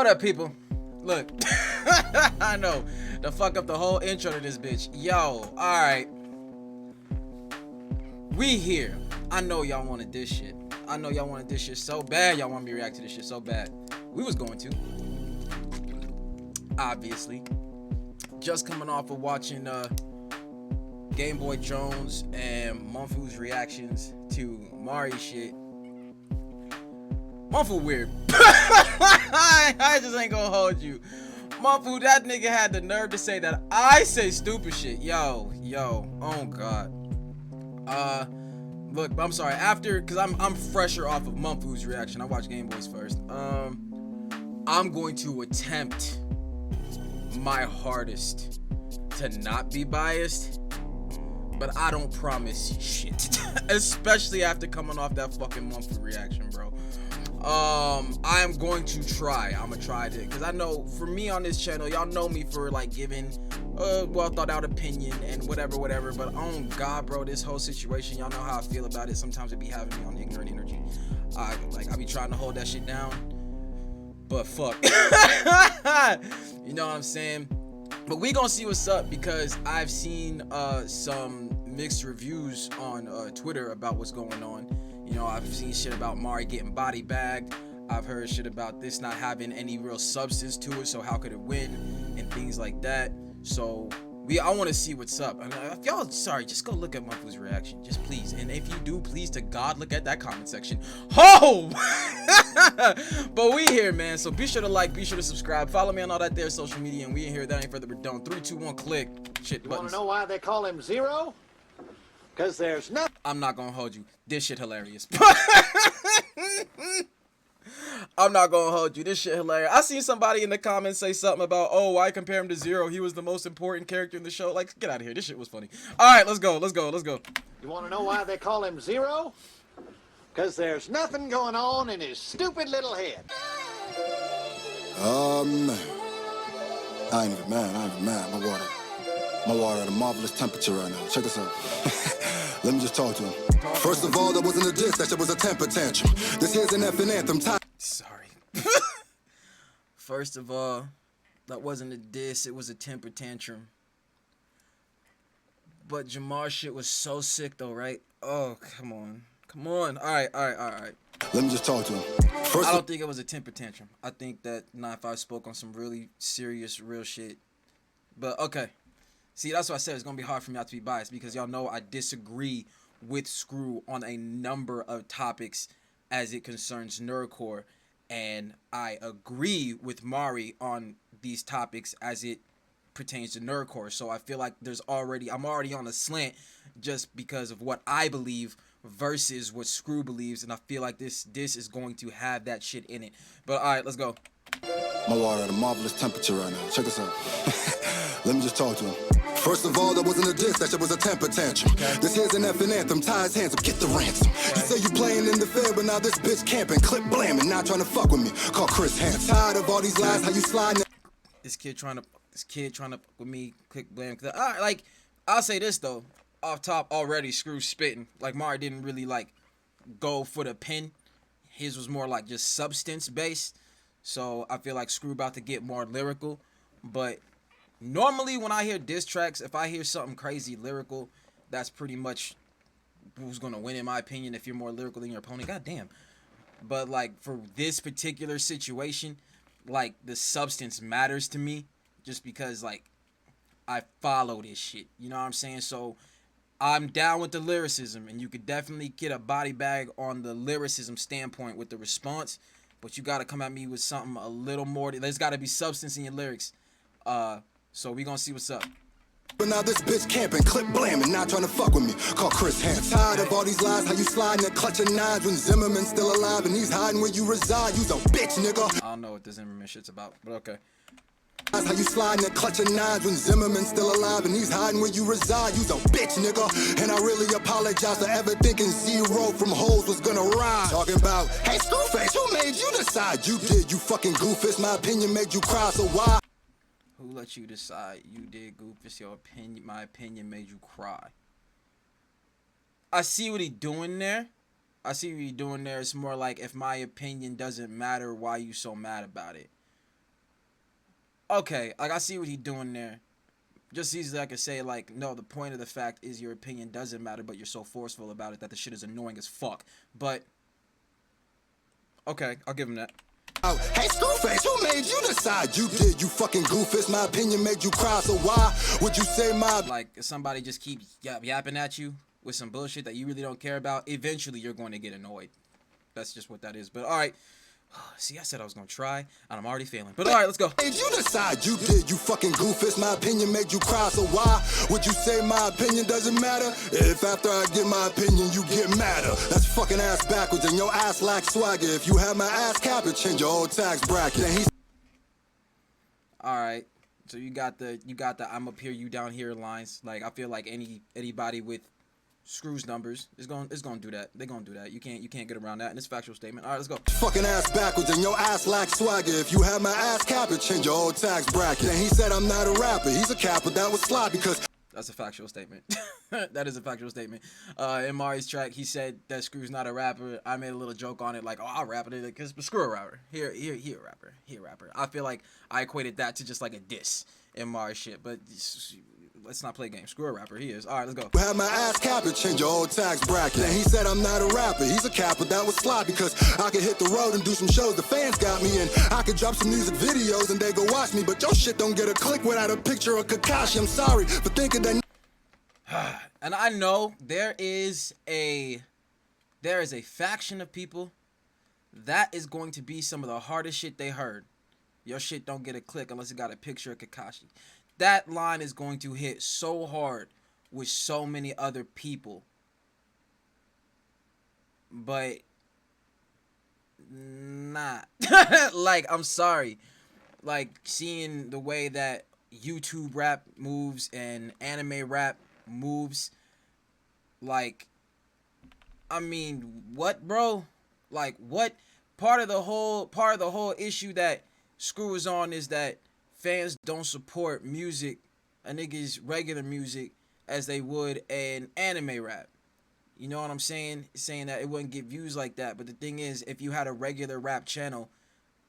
What up, people? Look, I know, to fuck up the whole intro to this bitch. Yo, alright. We here. I know y'all wanted this shit. I know y'all wanted this shit so bad. Y'all want me to react to this shit so bad. We was going to. Obviously. Just coming off of watching Game Boy Jones and Mumfu's reactions to Mari shit. Mumfu weird. I just ain't gonna hold you. Mumfu, that nigga had the nerve to say that I say stupid shit. Yo, oh god. Look, I'm sorry. After, cause I'm fresher off of Mumfu's reaction. I watched Game Boys first. I'm going to attempt my hardest to not be biased, but I don't promise shit. Especially after coming off that fucking Mumfu reaction, bro. I am going to try. I'm gonna try to, because I know for me on this channel, y'all know me for like giving well thought out opinion and whatever, but oh god, bro, this whole situation, y'all know how I feel about it. Sometimes it be having me on ignorant energy. I be trying to hold that shit down, but fuck. You know what I'm saying? But we gonna see what's up, because I've seen some mixed reviews on Twitter about what's going on. You know, I've seen shit about Mari getting body bagged. I've heard shit about this not having any real substance to it, so how could it win, and things like that. So I want to see what's up. And if y'all, sorry, just go look at Mumfu's reaction, just please. And if you do, please to God, look at that comment section. Oh! But we here, man. So be sure to like, be sure to subscribe, follow me on all that there social media, and we in here. That ain't further ado. 3, 2, 1, click. Shit buttons. You want to know why they call him Zero? Because there's no. I'm not gonna hold you. This shit hilarious. I'm not gonna hold you. This shit hilarious. I seen somebody in the comments say something about, oh, why compare him to Zero? He was the most important character in the show. Like, get out of here. This shit was funny. All right, let's go. You want to know why they call him Zero? Because there's nothing going on in his stupid little head. I ain't even mad. My water at a marvelous temperature right now. Check this out. Let me just talk to him. First of all, that wasn't a diss, that shit was a temper tantrum. This here's an effing anthem. Sorry. First of all, that wasn't a diss, it was a temper tantrum. But Jamar's shit was so sick though, right? Oh, come on. Alright. Let me just talk to him. I don't think it was a temper tantrum. I think that 9-5 spoke on some really serious, real shit. But okay. See, that's why I said it's gonna be hard for me not to be biased, because y'all know I disagree with Scru on a number of topics as it concerns nerdcore, and I agree with Mari on these topics as it pertains to nerdcore. So I feel like I'm already on a slant just because of what I believe versus what Scru believes, and I feel like this is going to have that shit in it. But all right, let's go. My water at a marvelous temperature right now. Check this out. Let me just talk to him. First of all, that wasn't a diss, that shit was a temper tantrum. Okay. This here's an effing anthem, tie his hands up, get the ransom. Okay. You say you playing in the fair, but now this bitch camping, clip blamming, not trying to fuck with me. Call Chris Hands. Tired of all these lies, how you sliding? This kid trying to fuck with me, click blame. Like, I'll say this though, off top already, Scru spitting. Like, Mari didn't really like go for the pen. His was more like just substance based. So I feel like Scru about to get more lyrical, but normally when I hear diss tracks, if I hear something crazy lyrical, that's pretty much who's gonna win in my opinion. If you're more lyrical than your opponent, goddamn. But like for this particular situation, like the substance matters to me, just because like I follow this shit. You know what I'm saying? So I'm down with the lyricism, and you could definitely get a body bag on the lyricism standpoint with the response. But you gotta come at me with something a little more. There's gotta be substance in your lyrics. So we gonna see what's up. But now this bitch camping, clip blamming, not trying to fuck with me. Call Chris Hands. Tired of all these lies, how you sliding and clutching nines when Zimmerman's still alive and he's hiding where you reside. You's a bitch, nigga. I don't know what the Zimmerman shit's about, but okay. How you sliding and clutching nines when Zimmerman's still alive and he's hiding where you reside. You's a bitch, nigga. And I really apologize for ever thinking Zero from hoes was gonna rise. Talking about, hey, Screwface, who made you decide? You did, you fucking goofus. My opinion made you cry, so why? Who let you decide? You did, Goofus. Your opinion, my opinion made you cry. I see what he doing there. It's more like, if my opinion doesn't matter, why you so mad about it? okay, like I see what he's doing there. Just easily I could say like, no, the point of the fact is your opinion doesn't matter, but you're so forceful about it that the shit is annoying as fuck. But okay, I'll give him that. Oh, hey, Screwface, who made you decide? You did, you fucking goofus. My opinion made you cry, so why would you say my... Like, if somebody just keeps yapping at you with some bullshit that you really don't care about, eventually you're going to get annoyed. That's just what that is. But alright. See, I said I was going to try, and I'm already failing. But alright, let's go. Made you decide? You did, you fucking goofus. My opinion made you cry, so why would you say my opinion doesn't matter? If after I give my opinion, you get madder. That's fucking ass backwards, and your ass lacks swagger. If you have my ass cap, it change your whole tax bracket. And he's... Alright. So you got the I'm up here, you down here lines. Like, I feel like anybody with Scru's numbers is gonna do that. They're gonna do that. You can't get around that. And it's a factual statement. Alright, let's go. Fucking ass backwards and your ass lacks swagger. If you have my ass cap, it change your whole tax bracket. And he said I'm not a rapper. He's a capper. That was sloppy because... That's a factual statement. That is a factual statement. In Mari's track, he said that Scru's not a rapper. I made a little joke on it, like, oh, I'll rap it, because Scru a rapper. He a rapper. He a rapper. I feel like I equated that to just like a diss in Mari's shit, but let's not play games. Scru a rapper. He is. All right, let's go. Have my ass cap, it change your whole tax bracket. And he said I'm not a rapper. He's a capper. That was sloppy because I could hit the road and do some shows. The fans got me, and I could drop some music videos and they go watch me. But your shit don't get a click without a picture of Kakashi. I'm sorry for thinking that... And I know there is a faction of people that is going to be some of the hardest shit they heard. Your shit don't get a click unless it got a picture of Kakashi. That line is going to hit so hard with so many other people. But not. Like, I'm sorry. Like, seeing the way that YouTube rap moves and anime rap moves, like, I mean, what, bro? Like, what? Part of the whole issue that Scru is on is that fans don't support music, a nigga's regular music, as they would an anime rap. You know what I'm saying? Saying that it wouldn't get views like that. But the thing is, if you had a regular rap channel,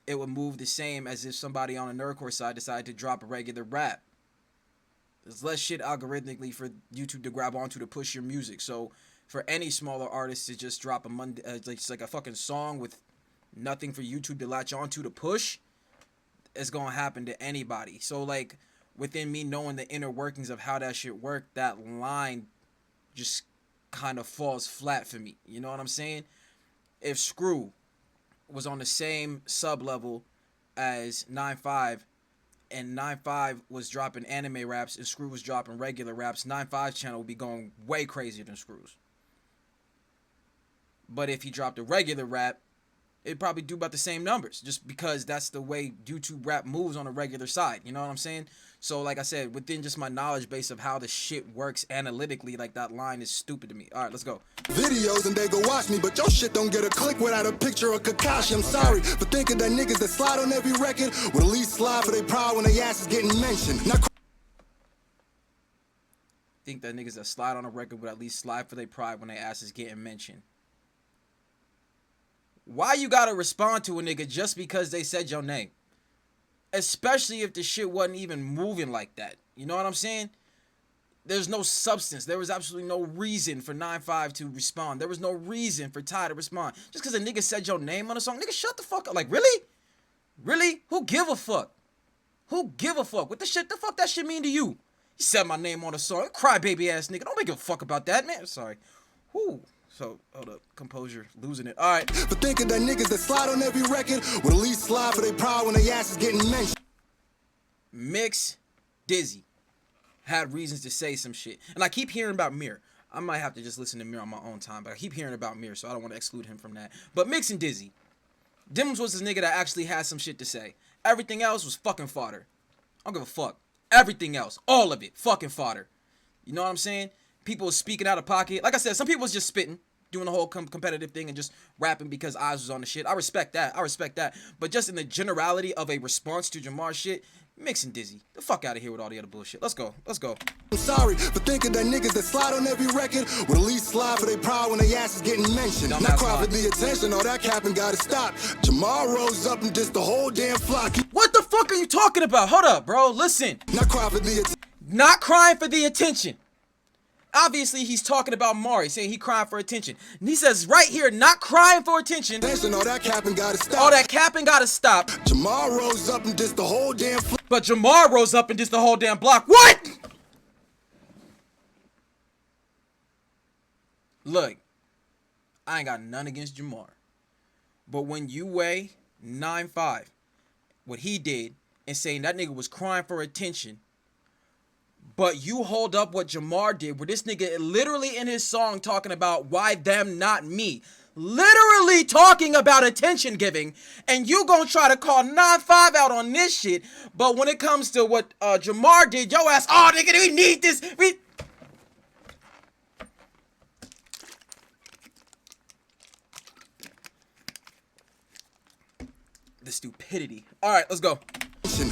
it would move the same as if somebody on a nerdcore side decided to drop a regular rap. There's less shit algorithmically for YouTube to grab onto to push your music. So for any smaller artist to just drop just like a fucking song with nothing for YouTube to latch onto to push, it's gonna happen to anybody. So like, within me knowing the inner workings of how that shit worked, that line just kind of falls flat for me. You know what I'm saying? If Scru was on the same sub level as 9-5, and 9-5 was dropping anime raps and Scru was dropping regular raps, 9-5's channel would be going way crazier than Scru's. But if he dropped a regular rap, it'd probably do about the same numbers, just because that's the way YouTube rap moves on a regular side. You know what I'm saying? So like I said, within just my knowledge base of how the shit works analytically, like, that line is stupid to me. All right, let's go. Videos and they go watch me, but your shit don't get a click without a picture of Kakashi. I'm sorry for thinking that niggas that slide on every record would at least slide for their pride when their ass is getting mentioned. Now, Think that niggas that slide on a record would at least slide for their pride when their ass is getting mentioned. Why you gotta respond to a nigga just because they said your name? Especially if the shit wasn't even moving like that. You know what I'm saying? There's no substance. There was absolutely no reason for 9-5 to respond. There was no reason for Ty to respond. Just because a nigga said your name on a song. Nigga, shut the fuck up. Like, really? Really? Who give a fuck? Who give a fuck? What the fuck that shit mean to you? You said my name on a song. Crybaby ass nigga. Don't make a fuck about that, man. Sorry. Whoo. So, hold up. Composure. Losing it. Alright. for thinking that niggas that slide on every record would at least slide for their pride when their ass is getting mentioned. Mix Dizzy had reasons to say some shit. And I keep hearing about Mir. I might have to just listen to Mir on my own time, but I keep hearing about Mir, so I don't want to exclude him from that. But Mix and Dizzy. Dimmons was this nigga that actually had some shit to say. Everything else was fucking fodder. I don't give a fuck. Everything else. All of it. Fucking fodder. You know what I'm saying? People was speaking out of pocket. Like I said, some people was just spitting. doing the whole competitive thing and just rapping because Oz was on the shit. I respect that. But just in the generality of a response to Jamar's shit, mixing dizzy. The fuck out of here with all the other bullshit. Let's go. I'm sorry for thinking that niggas that slide on every record would at least slide for their pride when their ass is getting mentioned. Not cry for the attention, all that capping gotta stop. Jamar rose up and dissed the whole damn flock. What the fuck are you talking about? Hold up, bro. Listen. Not cry for the attention. Not crying for the attention. Obviously, he's talking about Mari, saying he crying for attention. And he says right here, not crying for attention. All that capping gotta stop. All that capping gotta stop. Jamar rose up and dissed the whole damn flock. But Jamar rose up and dissed the whole damn block. What? Look, I ain't got none against Jamar. But when you weigh 9'5", what he did, and saying that nigga was crying for attention, but you hold up what Jamar did, where this nigga literally in his song talking about why them, not me. Literally talking about attention giving, and you gonna try to call 9'5" out on this shit, but when it comes to what Jamar did, yo ass, oh nigga, we need this. The stupidity. Alright, let's go.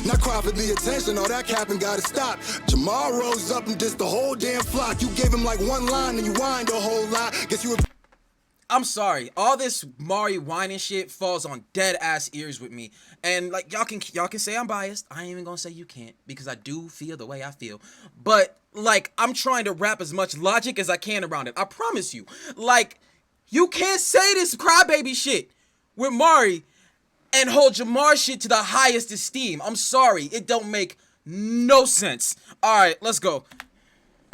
Not cry for the attention, all that capping gotta stop. Jamar rose up and dissed the whole damn flock. You gave him like one line and you whined a whole lot. Guess you were... I'm sorry, all this Mari whining shit falls on dead ass ears with me. And like y'all can say I'm biased. I ain't even gonna say you can't, because I do feel the way I feel. But like I'm trying to wrap as much logic as I can around it. I promise you. Like you can't say this crybaby shit with Mari and hold Jamar's shit to the highest esteem. I'm sorry, it don't make no sense. Alright, let's go.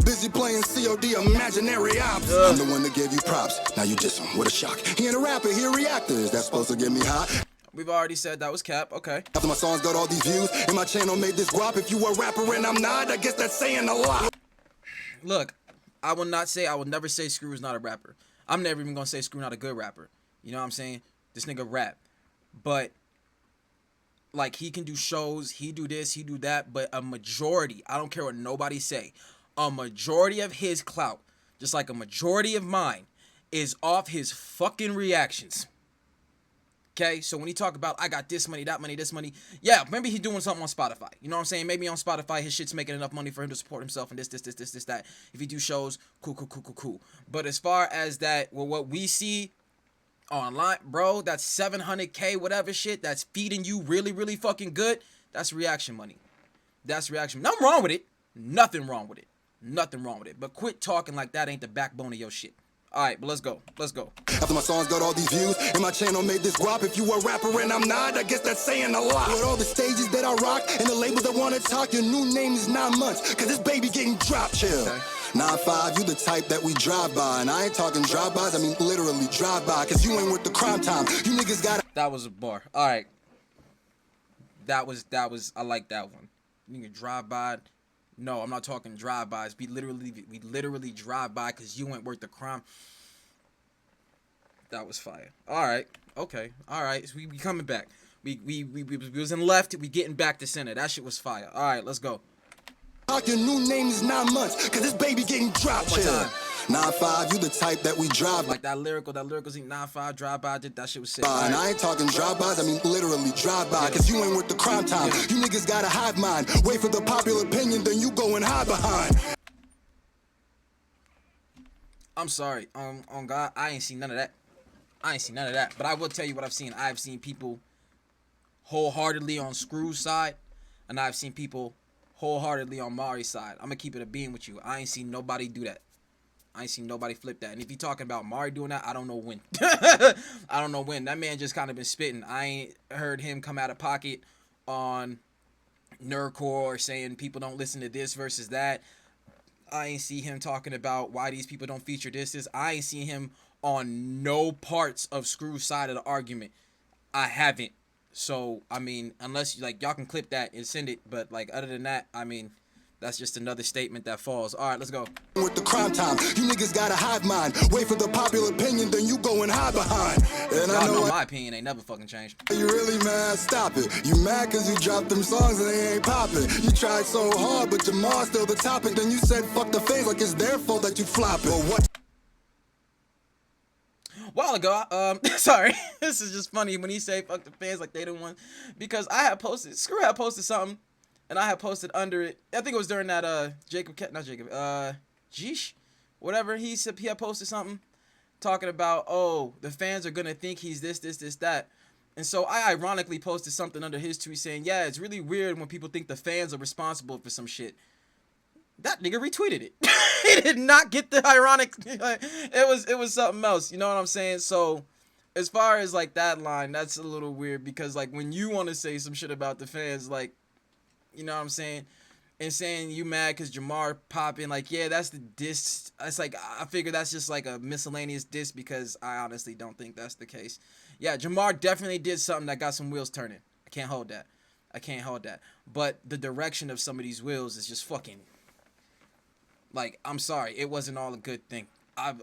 Busy playing COD imaginary ops. I'm the one that gave you props. Now you diss him. What a shock. He ain't a rapper, he a reactor. Is that supposed to get me hot? We've already said that was cap. Okay. After my songs got all these views and my channel made this guap. If you a rapper and I'm not, I guess that's saying a lot. Look, I will never say Scru is not a rapper. I'm never even gonna say Scru not a good rapper. You know what I'm saying? This nigga rap. But like he can do shows, he do this, he do that, but a majority, I don't care what nobody say, a majority of his clout, just like a majority of mine, is off his fucking reactions. Okay, so when he talk about I got this money, that money, this money, yeah, maybe he's doing something on Spotify. You know what I'm saying? Maybe on Spotify his shit's making enough money for him to support himself and this, that. If he do shows, cool. But as far as that, well, what we see online, bro, that's 700K, whatever shit, that's feeding you really, really fucking good, that's reaction money. That's reaction. Nothing wrong with it. Nothing wrong with it. But quit talking like that ain't the backbone of your shit. Alright, but let's go. After my songs got all these views and my channel made this guap. If you a rapper and I'm not, I guess that's saying a lot. With all the stages that I rock and the labels that wanna talk, your new name is 9 months, cause this baby getting dropped. Chill. Okay. 9'5", you the type that we drive by. And I ain't talking drive-bys, I mean literally drive-by. Cause you ain't with the crime time. You niggas got... That was a bar. Alright. That was, I like that one. You can drive by. No, I'm not talking drive-bys. We literally drive by because you ain't worth the crime. That was fire. Alright. Okay. Alright. So we coming back. We was in left. We getting back to center. That shit was fire. Alright, let's go. Your new name is 9 months, cause this baby getting dropped. One more time. 9'5", you the type that we drive. Like that lyrical 9'5", drive by, that shit was sick. And I ain't talking drive-bys, I mean literally drive-by, cause you ain't with the crime time. You niggas got a hive mind. Wait for the popular opinion, then you go and hide behind. I'm sorry, on God, I ain't seen none of that. But I will tell you what I've seen. I've seen people wholeheartedly on Scru's side, and I've seen people wholeheartedly on Mari's side. I'm gonna keep it a being with you. I ain't seen nobody do that. I ain't seen nobody flip that. And if you talking about Mari doing that, I don't know when. I don't know when. That man just kind of been spitting. I ain't heard him come out of pocket on nerdcore or saying people don't listen to this versus that. I ain't see him talking about why these people don't feature this. I ain't seen him on no parts of Scru's side of the argument. I haven't. So, I mean, unless, like, y'all can clip that and send it. But, like, other than that, I mean, that's just another statement that falls. All right, let's go. With the crime time, you niggas got a hive mind. Wait for the popular opinion, then you go and hide behind. And I know my opinion ain't never fucking changed. You really mad? Stop it. You mad cause you dropped them songs and they ain't popping. You tried so hard, but Jamar's still the topic. Then you said fuck the face like it's their fault that you flopping. Well, what? ago, sorry, this is just funny when he say fuck the fans like they the one, because I had posted, Scru had posted something, and I had posted under it, I think it was during that, Jeesh, whatever, he had posted something, talking about, oh, the fans are gonna think he's this, that, and so I ironically posted something under his tweet saying, yeah, it's really weird when people think the fans are responsible for some shit. That nigga retweeted it. He did not get the ironic. It was something else. You know what I'm saying? So, as far as like that line, that's a little weird because like when you want to say some shit about the fans, like, you know what I'm saying, and saying you mad because Jamar popping, like, yeah, that's the diss. It's like I figure that's just like a miscellaneous diss because I honestly don't think that's the case. Yeah, Jamar definitely did something that got some wheels turning. I can't hold that. But the direction of some of these wheels is just fucking. Like, I'm sorry, it wasn't all a good thing. I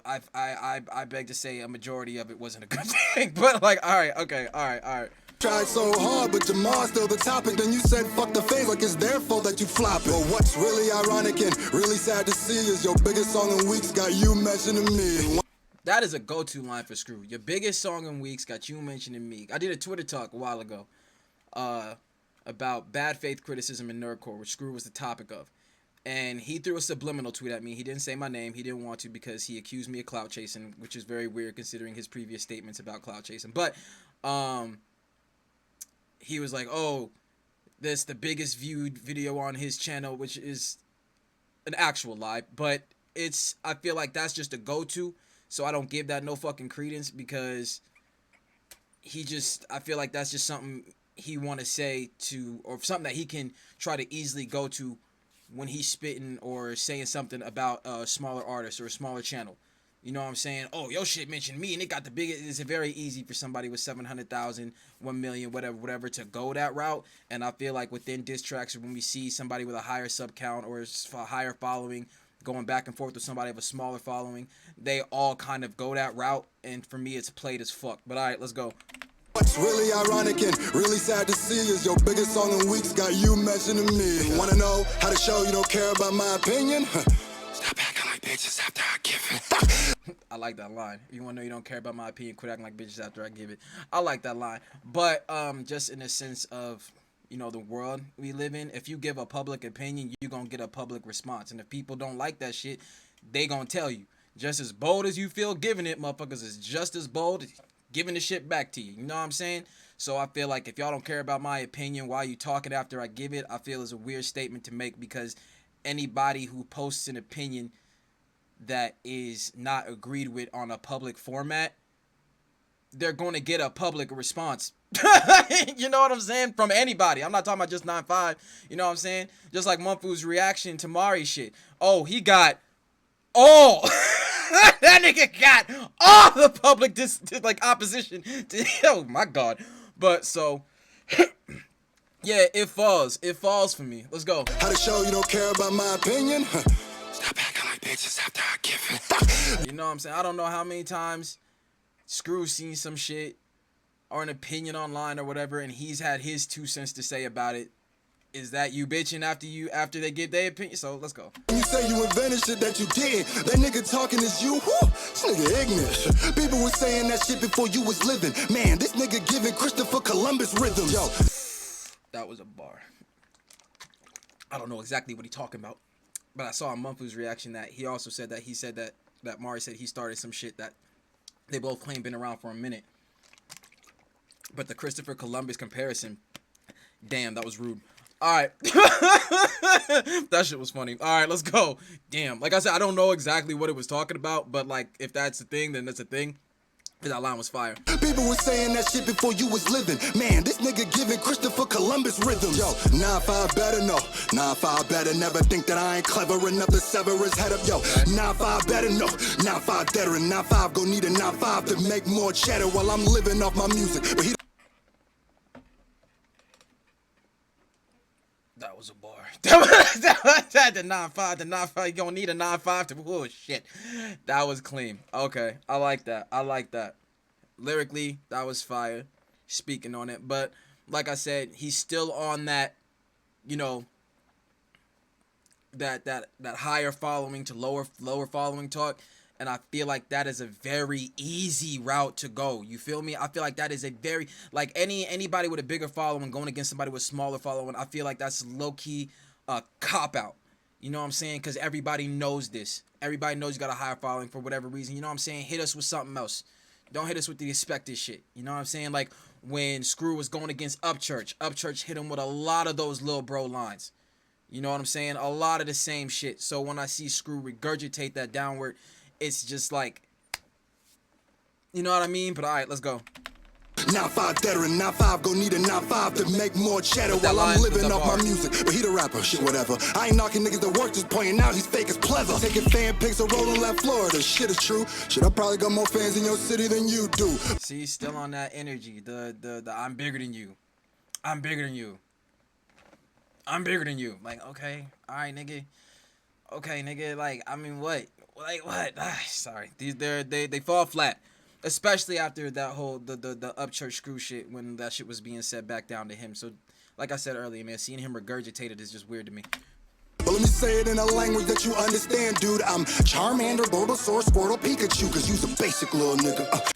beg to say a majority of it wasn't a good thing. But like, all right. Tried so hard, but Jamal's still the topic. Then you said fuck the fans like it's their fault that you flopping. But what's really ironic and really sad to see is your biggest song in weeks got you mentioning me. That is a go-to line for Scru. Your biggest song in weeks got you mentioning me. I did a Twitter talk a while ago about bad faith criticism in nerdcore, which Scru was the topic of. And he threw a subliminal tweet at me. He didn't say my name. He didn't want to because he accused me of clout chasing, which is very weird considering his previous statements about clout chasing. But he was like, oh, that's the biggest viewed video on his channel, which is an actual lie. But I feel like that's just a go-to. So I don't give that no fucking credence because I feel like that's just something he want to say to, or something that he can try to easily go to when he's spitting or saying something about a smaller artist or a smaller channel. You know what I'm saying? Oh, your shit mentioned me and it got the biggest. It's very easy for somebody with 700,000, 1 million, whatever to go that route. And I feel like within diss tracks, when we see somebody with a higher sub count or a higher following going back and forth with somebody with a smaller following, they all kind of go that route. And for me, it's played as fuck. But all right, let's go. What's really ironic and really sad to see is your biggest song in weeks got you mentioning me. Wanna know how to show you don't care about my opinion? Stop acting like bitches after I give it. I like that line. If you wanna know you don't care about my opinion, quit acting like bitches after I give it. I like that line. But just in the sense of, you know, the world we live in, if you give a public opinion, you're gonna get a public response. And if people don't like that shit, they gonna tell you. Just as bold as you feel giving it, motherfuckers is just as bold giving the shit back to you. You know what I'm saying? So I feel like if y'all don't care about my opinion while you talking after I give it, I feel is a weird statement to make because anybody who posts an opinion that is not agreed with on a public format, they're going to get a public response. You know what I'm saying? From anybody. I'm not talking about just 9-5. You know what I'm saying? Just like Mumfu's reaction to Mari shit. Oh, he got all. That nigga got all the public opposition to, oh my god. But so yeah, it falls for me. Let's go. How to show you don't care about my opinion? Stop acting like bitches after I give it. You know what I'm saying? I don't know how many times Scru's seen some shit or an opinion online or whatever, and he's had his 2 cents to say about it. Is that you bitching after they give their opinion? So let's go. You say you invented shit that you did. That nigga talking is you. Whew, this nigga ignorant. People were saying that shit before you was living. Man, this nigga giving Christopher Columbus rhythms. Yo, that was a bar. I don't know exactly what he talking about, but I saw in Mumfu's reaction that he also said that Mari said he started some shit that they both claim been around for a minute. But the Christopher Columbus comparison, damn, that was rude. Alright. That shit was funny. Alright, let's go. Damn. Like I said, I don't know exactly what it was talking about, but like, if that's a thing, then that's a thing. That line was fire. People were saying that shit before you was living. Man, this nigga giving Christopher Columbus rhythms. Yo, 9-5 better know. 9-5 better never think that I ain't clever enough to sever his head up. Yo, 9-5 better know. 9-5 deader and 9-5 gon' need a 9-5 to make more cheddar while I'm living off my music. But he that was a bar. That the 9-5, you gonna need a 9-5 to, oh shit. That was clean. Okay, I like that. Lyrically, that was fire. Speaking on it, but like I said, he's still on that, you know, that higher following to lower following talk. And I feel like that is a very easy route to go. You feel me? I feel like that is a very, like anybody with a bigger following going against somebody with smaller following, I feel like that's low-key a cop-out. You know what I'm saying? Because everybody knows this. Everybody knows you got a higher following for whatever reason. You know what I'm saying? Hit us with something else. Don't hit us with the expected shit. You know what I'm saying? Like when Scru was going against Upchurch hit him with a lot of those little bro lines. You know what I'm saying? A lot of the same shit. So when I see Scru regurgitate that downward, it's just like, you know what I mean? But all right, let's go. 9-5 veteran, 9-5 gon' need a 9-5 to make more cheddar while I'm living off my music. But he the rapper, shit, whatever. I ain't knocking niggas that work, just pointing out he's fake as pleather. Taking fan pics of rolling left Florida, shit is true. Shit, I probably got more fans in your city than you do. See, still on that energy, the I'm bigger than you. I'm bigger than you. I'm bigger than you. Like, okay, all right, nigga. Okay, nigga, like, I mean, what? Like, what? Sorry, they fall flat. Especially after that whole the Upchurch Scru shit, when that shit was being said back down to him. So, like I said earlier, man, seeing him regurgitated is just weird to me. But let me say it in a language that you understand, dude. I'm Charmander, Bulbasaur, Squirtle, Pikachu, cause you's a basic little nigga.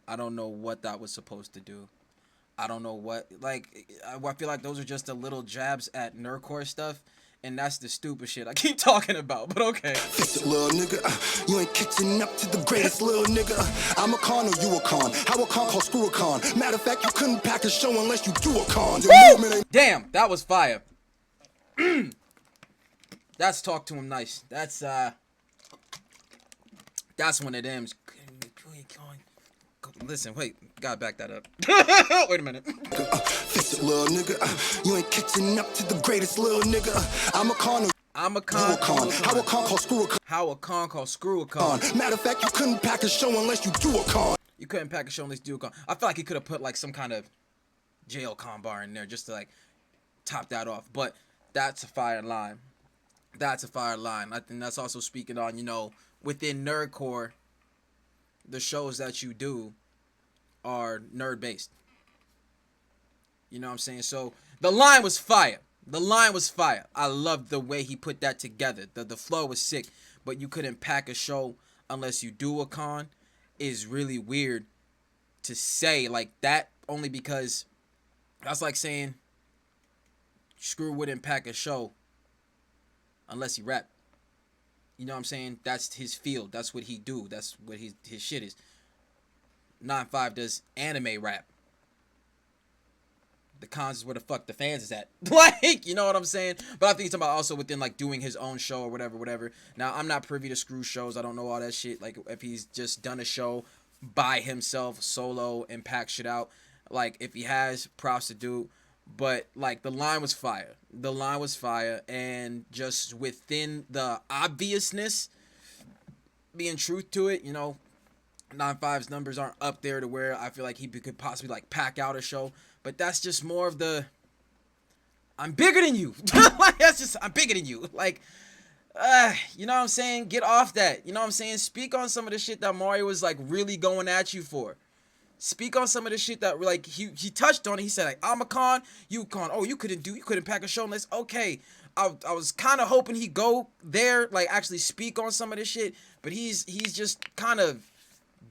I don't know what that was supposed to do. I don't know what, like, I feel like those are just the little jabs at nerdcore stuff. And that's the stupid shit I keep talking about, but okay. Fix it, little nigga. You ain't catching up to the greatest, little nigga. I'm a con or you a con. How a con called Screw a con. Matter of fact, you couldn't pack a show unless you do a con. Damn, that was fire. That's talk to him nice. That's one of them. Listen, wait, gotta back that up. Wait a minute. Fix it, little nigga. You ain't catching up to the greatest, little nigga. I'm a con. I'm a con. How a con called Screw a con. How a con called Screw a con. Matter of fact, you couldn't pack a show unless you do a con. You couldn't pack a show unless you do a con. I feel like he could have put like some kind of jail con bar in there just to like top that off. But that's a fire line. That's a fire line. I think that's also speaking on, you know, within nerdcore, the shows that you do are nerd based. You know what I'm saying? So the line was fire. The line was fire. I loved the way he put that together. The flow was sick, but you couldn't pack a show unless you do a con is really weird to say like that, only because that's like saying Scru wouldn't pack a show unless he rap. You know what I'm saying? That's his field. That's what he do. That's what his shit is. 9-5 does anime rap. The cons is where the fuck the fans is at. Like, you know what I'm saying? But I think he's talking about also within like doing his own show or whatever. Now, I'm not privy to Scru shows. I don't know all that shit. Like, if he's just done a show by himself, solo, and pack shit out. Like, if he has, props to dude. But, like, the line was fire. The line was fire. And just within the obviousness, being truth to it, you know, 9-5's numbers aren't up there to where I feel like he could possibly, like, pack out a show. But that's just more of the, I'm bigger than you. Like, that's just, I'm bigger than you. Like, you know what I'm saying? Get off that. You know what I'm saying? Speak on some of the shit that Mario was, like, really going at you for. Speak on some of the shit that, like, he touched on it. He said, like, I'm a con, you con. Oh, you couldn't pack a show unless, okay. I was kind of hoping he'd go there, like, actually speak on some of this shit. But he's just kind of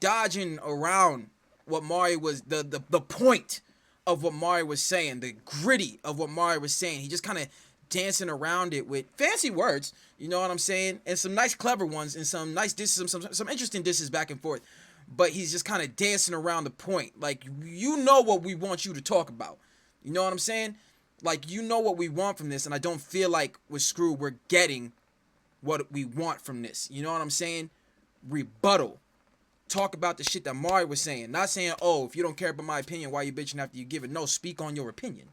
dodging around what Mario was, the point of what Mario was saying, the gritty of what Mario was saying. He just kind of dancing around it with fancy words, you know what I'm saying? And some nice clever ones and some nice disses, some interesting disses back and forth. But he's just kind of dancing around the point. Like, you know what we want you to talk about. You know what I'm saying? Like, you know what we want from this. And I don't feel like with Scru we're getting what we want from this. You know what I'm saying? Rebuttal. Talk about the shit that Mario was saying. Not saying, oh, if you don't care about my opinion, why you bitching after you give it? No, speak on your opinion.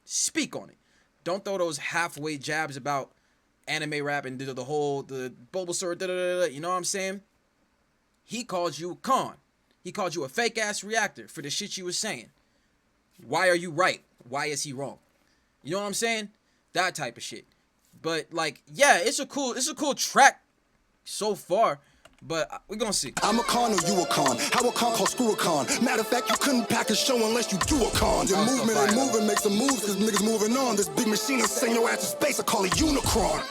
Speak on it. Don't throw those halfway jabs about anime rap and the Bulbasaur, you know what I'm saying? He called you a con. He called you a fake-ass reactor for the shit you was saying. Why are you right? Why is he wrong? You know what I'm saying? That type of shit. But, like, yeah, it's a cool track so far. But we're gonna see. I'm a con or you a con. How a con called Screw a con. Matter of fact, you couldn't pack a show unless you do a con. Your movement ain't moving, make some moves, cause niggas moving on. This big machine is saying your ass to space, I call it Unicron.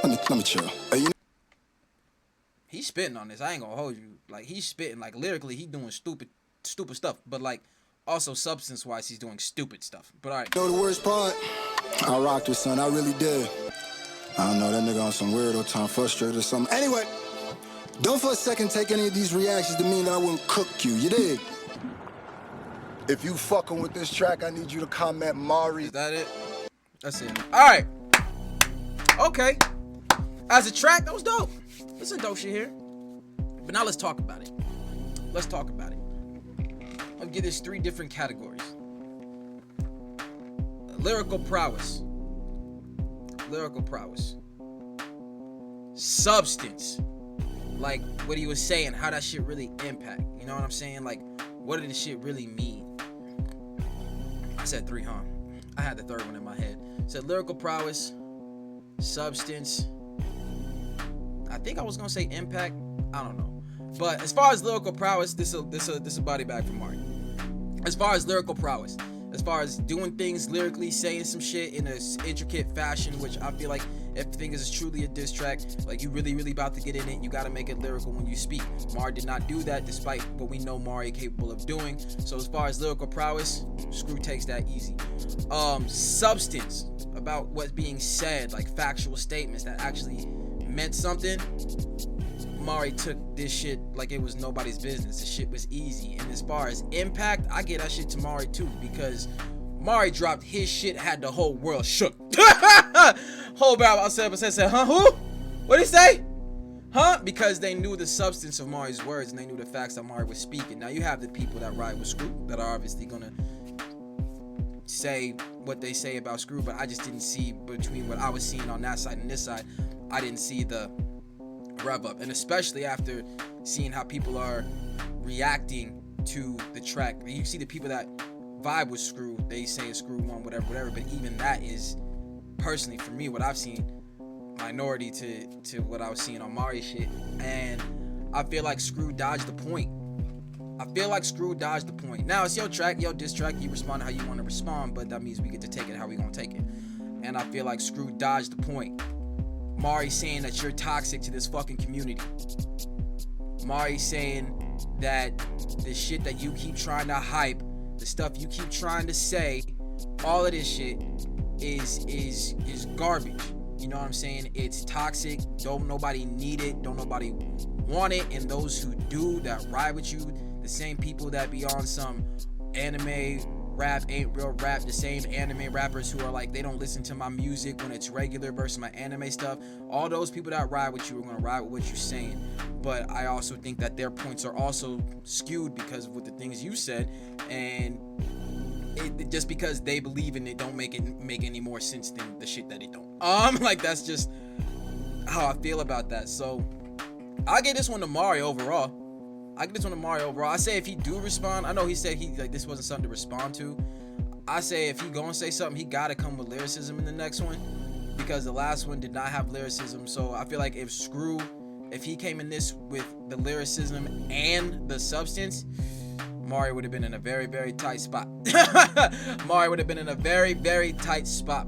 Let me chill. Hey, He's spitting on this. I ain't gonna hold you. Like, he's spitting. Like, lyrically, he doing stupid stuff. But, like, also substance-wise, he's doing stupid stuff. But, all right. you know the worst part? I rocked with son. I really did. I don't know, that nigga on some weirdo time, frustrated or something. Anyway, don't for a second take any of these reactions to mean that I wouldn't cook you. You dig? If you fucking with this track, I need you to comment Mari. Is that it? That's it. All right. Okay. As a track, that was dope. There's some dope shit here. But now let's talk about it. Let's talk about it. I'll give this 3 different categories. Lyrical prowess. Lyrical prowess. Substance. Like what he was saying, how that shit really impact. You know what I'm saying? Like, what did this shit really mean? I said 3, huh? I had the 3rd one in my head. Said lyrical prowess, substance. I think I was gonna say impact. I don't know. But as far as lyrical prowess, this a body bag for Mark. As far as lyrical prowess, as far as doing things lyrically, saying some shit in an intricate fashion, which I feel like if things is truly a diss track, like you really about to get in it, you gotta make it lyrical when you speak. Mari did not do that, despite what we know Mari capable of doing. So as far as lyrical prowess, Scru takes that easy. Substance, about what's being said, like factual statements that actually meant something. Mari took this shit like it was nobody's business. The shit was easy. And as far as impact, I get that shit to Mari too, because Mari dropped his shit, had the whole world shook. Whole barrel, I said, huh? Who? What'd he say? Huh? Because they knew the substance of Mari's words and they knew the facts that Mari was speaking. Now you have the people that ride with Scru that are obviously gonna say what they say about Scru, but I just didn't see between what I was seeing on that side and this side. I didn't see the rev up, and especially after seeing how people are reacting to the track. You see the people that vibe with Scru, they say Scru won, whatever, but even that is, personally for me, what I've seen, minority to what I was seeing on Mari shit. And I feel like Scru dodged the point. Now it's your track, your diss track, you respond how you want to respond, but that means we get to take it how we gonna take it. And I feel like Scru dodged the point. Mari saying that you're toxic to this fucking community. Mari saying that the shit that you keep trying to hype, the stuff you keep trying to say, all of this shit is garbage. You know what I'm saying? It's toxic. Don't nobody need it. Don't nobody want it. And those who do, that ride with you, the same people that be on some anime rap ain't real rap, the same anime rappers who are like, they don't listen to my music when it's regular versus my anime stuff. All those people that ride with you are gonna ride with what you're saying. But I also think that their points are also skewed because of what the things you said, and just because they believe in it don't make it make any more sense than the shit that it don't. Like, that's just how I feel about that. So I get this one to Mari overall. I say if he do respond, I know he said this wasn't something to respond to. I say if he gonna say something, he gotta come with lyricism in the next one, because the last one did not have lyricism. So I feel like if Scru, if he came in this with the lyricism and the substance, Mari would have been in a very, very tight spot. But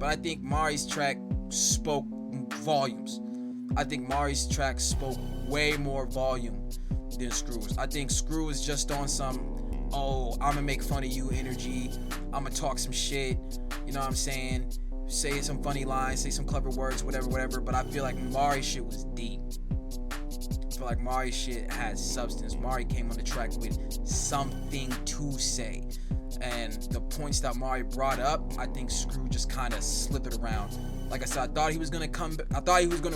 I think Mari's track spoke volumes. I think Mari's track spoke way more volume than Scru's. I think Scru is just on some, oh, I'm gonna make fun of you energy. I'm gonna talk some shit. You know what I'm saying? Say some funny lines, say some clever words, whatever. But I feel like Mari's shit was deep. I feel like Mari's shit has substance. Mari came on the track with something to say. And the points that Mari brought up, I think Scru just kind of slipped it around. Like I said, I thought he was gonna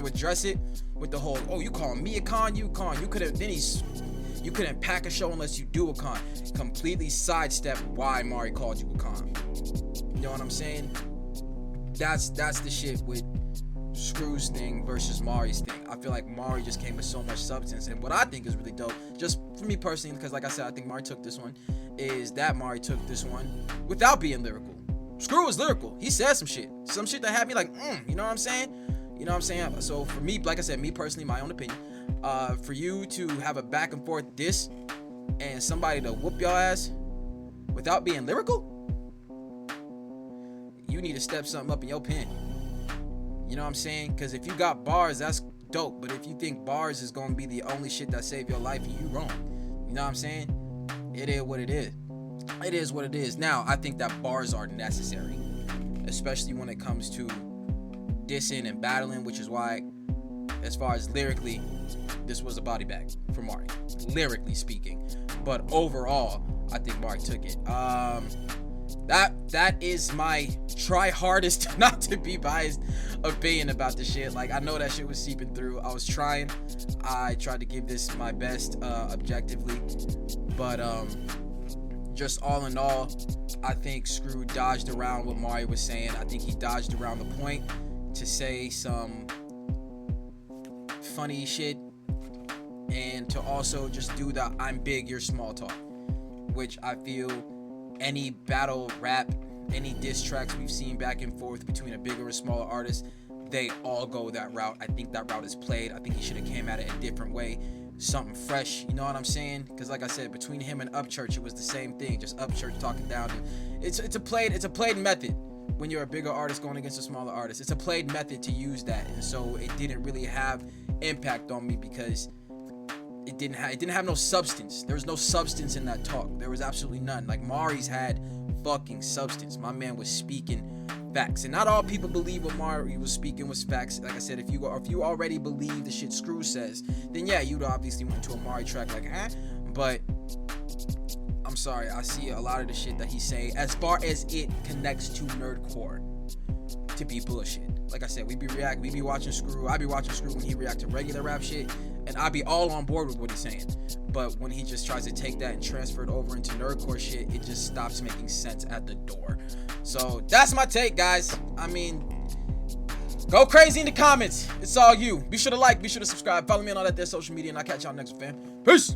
address it with the whole, oh, you calling me a con, you con. You couldn't pack a show unless you do a con. Completely sidestep why Mari called you a con. You know what I'm saying? That's the shit with Scru's thing versus Mari's thing. I feel like Mari just came with so much substance, and what I think is really dope, just for me personally, because like I said, I think Mari took this one, is that Mari took this one without being lyrical. Scru was lyrical. He said some shit that had me like, you know what I'm saying? So for me, like I said, me personally, my own opinion, for you to have a back and forth diss and somebody to whoop your ass without being lyrical, you need to step something up in your pen. You know what I'm saying? Because if you got bars, that's dope. But if you think bars is going to be the only shit that save your life, you wrong. You know what I'm saying? It is what it is. It is what it is. Now, I think that bars are necessary, especially when it comes to dissing and battling, which is why, as far as lyrically, this was a body bag for Mari, lyrically speaking. But overall, I think Mari took it. That is my try hardest not to be biased opinion about this shit. Like, I know that shit was seeping through. I was trying. I tried to give this my best objectively, but just all in all, I think Scru dodged around what Mari was saying. I think he dodged around the point to say some funny shit and to also just do the I'm big, you're small talk, which I feel any battle rap, any diss tracks we've seen back and forth between a bigger and smaller artist, they all go that route. I think that route is played. I think he should have came at it a different way, something fresh, you know what I'm saying? Because like I said, between him and Upchurch, it was the same thing, just Upchurch talking down. It's a played method when you're a bigger artist going against a smaller artist. It's a played method to use that, and so it didn't really have impact on me because it didn't have no substance. There was no substance in that talk. There was absolutely none. Like, Mari's had fucking substance. My man was speaking facts, and not all people believe what Mari was speaking was facts. Like I said, if you already believe the shit Scru says, then yeah, you'd obviously went to a Mari track like, huh? But I'm sorry, I see a lot of the shit that he's saying as far as it connects to nerdcore to be bullshit. Like I said, we be watching Scru. I be watching Scru when he react to regular rap shit, and I be all on board with what he's saying. But when he just tries to take that and transfer it over into nerdcore shit, it just stops making sense at the door. So that's my take, guys. I mean, go crazy in the comments. It's all you. Be sure to like, be sure to subscribe, follow me on all that there social media, and I'll catch y'all next one, fam. Peace.